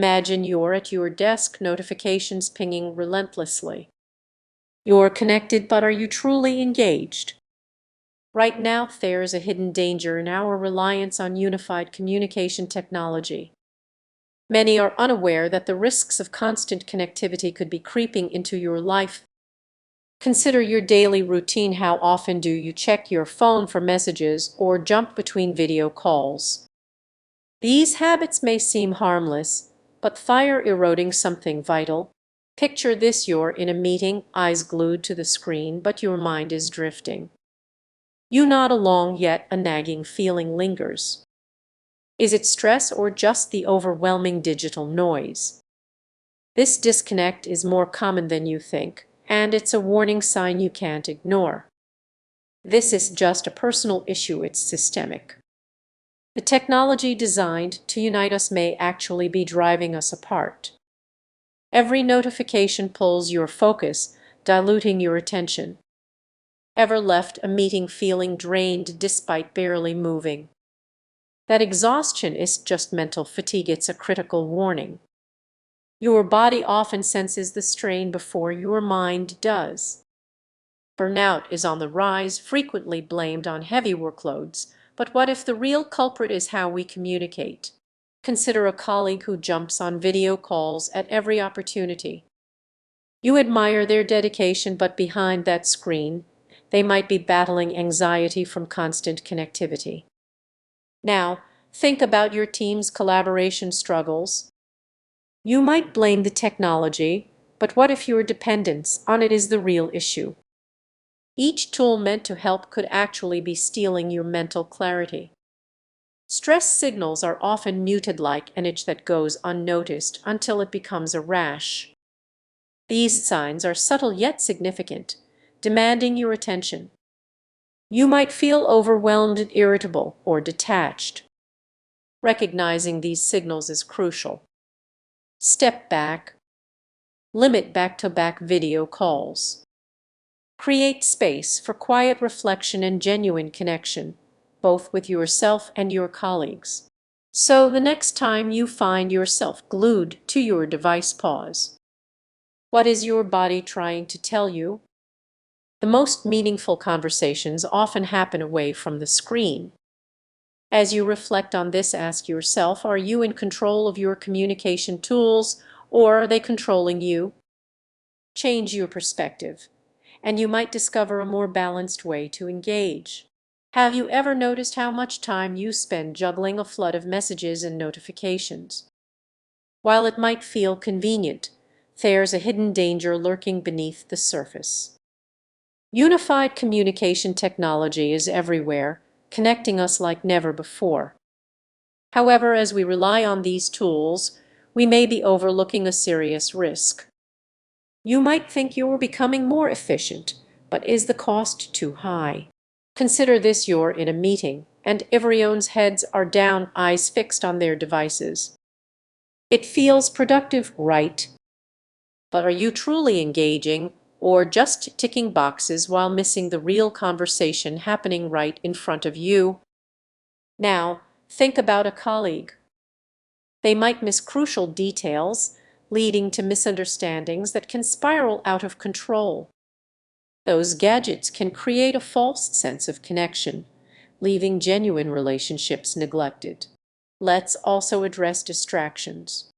Imagine you're at your desk, notifications pinging relentlessly. You're connected, but are you truly engaged? Right now, there's a hidden danger in our reliance on unified communication technology. Many are unaware that the risks of constant connectivity could be creeping into your life. Consider your daily routine. How often do you check your phone for messages or jump between video calls? These habits may seem harmless, but fire eroding something vital. Picture this: you're in a meeting, eyes glued to the screen, but your mind is drifting. You nod along, yet a nagging feeling lingers. Is it stress or just the overwhelming digital noise? This disconnect is more common than you think, and it's a warning sign you can't ignore. This is just a personal issue, it's systemic. The technology designed to unite us may actually be driving us apart. Every notification pulls your focus, diluting your attention. Ever left a meeting feeling drained despite barely moving? That exhaustion is just mental fatigue. It's a critical warning. Your body often senses the strain before your mind does. Burnout is on the rise, frequently blamed on heavy workloads. But what if the real culprit is how we communicate? Consider a colleague who jumps on video calls at every opportunity. You admire their dedication, but behind that screen, they might be battling anxiety from constant connectivity. Now, think about your team's collaboration struggles. You might blame the technology, but what if your dependence on it is the real issue? Each tool meant to help could actually be stealing your mental clarity. Stress signals are often muted, like an itch that goes unnoticed until it becomes a rash. These signs are subtle yet significant, demanding your attention. You might feel overwhelmed, irritable, or detached. Recognizing these signals is crucial. Step back. Limit back-to-back video calls. Create space for quiet reflection and genuine connection, both with yourself and your colleagues. So the next time you find yourself glued to your device, pause. What is your body trying to tell you? The most meaningful conversations often happen away from the screen. As you reflect on this, ask yourself, are you in control of your communication tools, or are they controlling you? Change your perspective, and you might discover a more balanced way to engage. Have you ever noticed how much time you spend juggling a flood of messages and notifications? While it might feel convenient, there's a hidden danger lurking beneath the surface. Unified communication technology is everywhere, connecting us like never before. However, as we rely on these tools, we may be overlooking a serious risk. You might think you're becoming more efficient, but is the cost too high? Consider this: you're in a meeting, and everyone's heads are down, eyes fixed on their devices. It feels productive, right? But are you truly engaging, or just ticking boxes while missing the real conversation happening right in front of you? Now, think about a colleague. They might miss crucial details, leading to misunderstandings that can spiral out of control. Those gadgets can create a false sense of connection, leaving genuine relationships neglected. Let's also address distractions.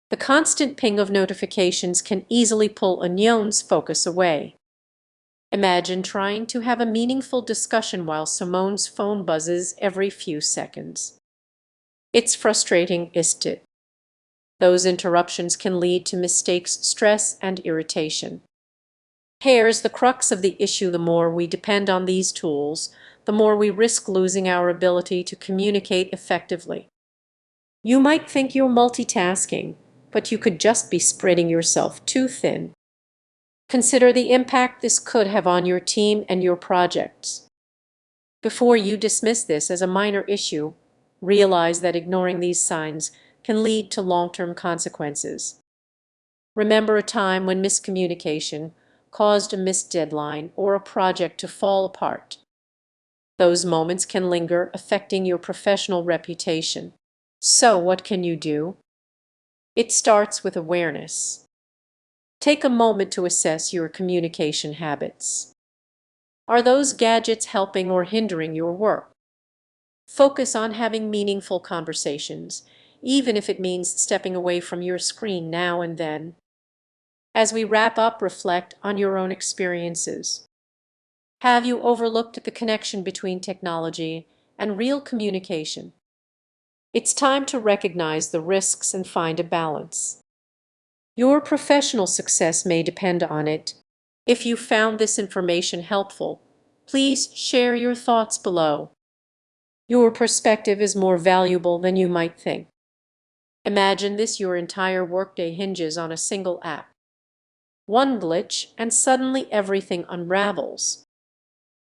The constant ping of notifications can easily pull anyone's focus away. Imagine trying to have a meaningful discussion while someone's phone buzzes every few seconds. It's frustrating, isn't it? Those interruptions can lead to mistakes, stress, and irritation. Here's the crux of the issue: the more we depend on these tools, the more we risk losing our ability to communicate effectively. You might think you're multitasking, but you could just be spreading yourself too thin. Consider the impact this could have on your team and your projects. Before you dismiss this as a minor issue, realize that ignoring these signs can lead to long-term consequences. Remember a time when miscommunication caused a missed deadline or a project to fall apart. Those moments can linger, affecting your professional reputation. So what can you do? It starts with awareness. Take a moment to assess your communication habits. Are those gadgets helping or hindering your work? Focus on having meaningful conversations, even if it means stepping away from your screen now and then. As we wrap up, reflect on your own experiences. Have you overlooked the connection between technology and real communication? It's time to recognize the risks and find a balance. Your professional success may depend on it. If you found this information helpful, please share your thoughts below. Your perspective is more valuable than you might think. Imagine this: your entire workday hinges on a single app. One glitch, and suddenly everything unravels.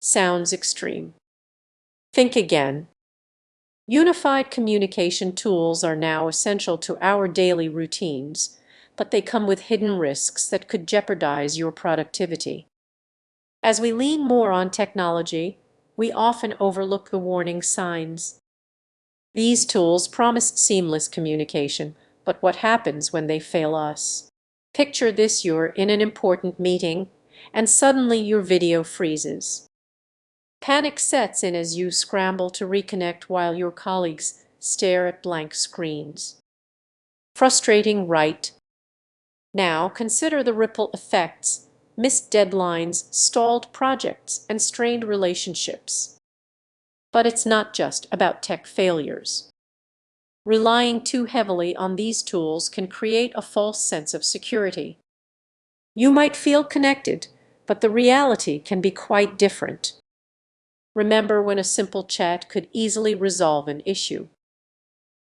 Sounds extreme. Think again. Unified communication tools are now essential to our daily routines, but they come with hidden risks that could jeopardize your productivity. As we lean more on technology, we often overlook the warning signs. These tools promise seamless communication, but what happens when they fail us? Picture this: you're in an important meeting, and suddenly your video freezes. Panic sets in as you scramble to reconnect while your colleagues stare at blank screens. Frustrating, right? Now consider the ripple effects: missed deadlines, stalled projects, and strained relationships. But it's not just about tech failures. Relying too heavily on these tools can create a false sense of security. You might feel connected, but the reality can be quite different. Remember when a simple chat could easily resolve an issue?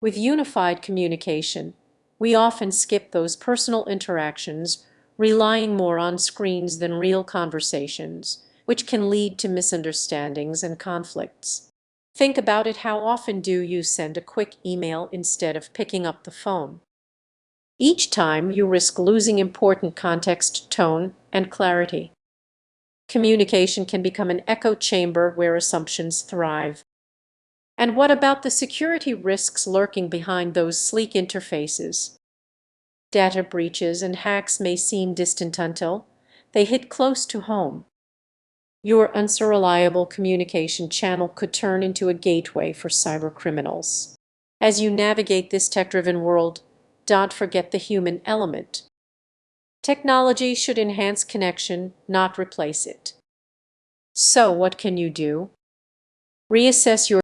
With unified communication, we often skip those personal interactions, relying more on screens than real conversations, which can lead to misunderstandings and conflicts. Think about it: how often do you send a quick email instead of picking up the phone? Each time you risk losing important context, tone, and clarity. Communication can become an echo chamber where assumptions thrive. And what about the security risks lurking behind those sleek interfaces? Data breaches and hacks may seem distant until they hit close to home. Your unreliable communication channel could turn into a gateway for cybercriminals. As you navigate this tech-driven world, don't forget the human element. Technology should enhance connection, not replace it. So what can you do? Reassess your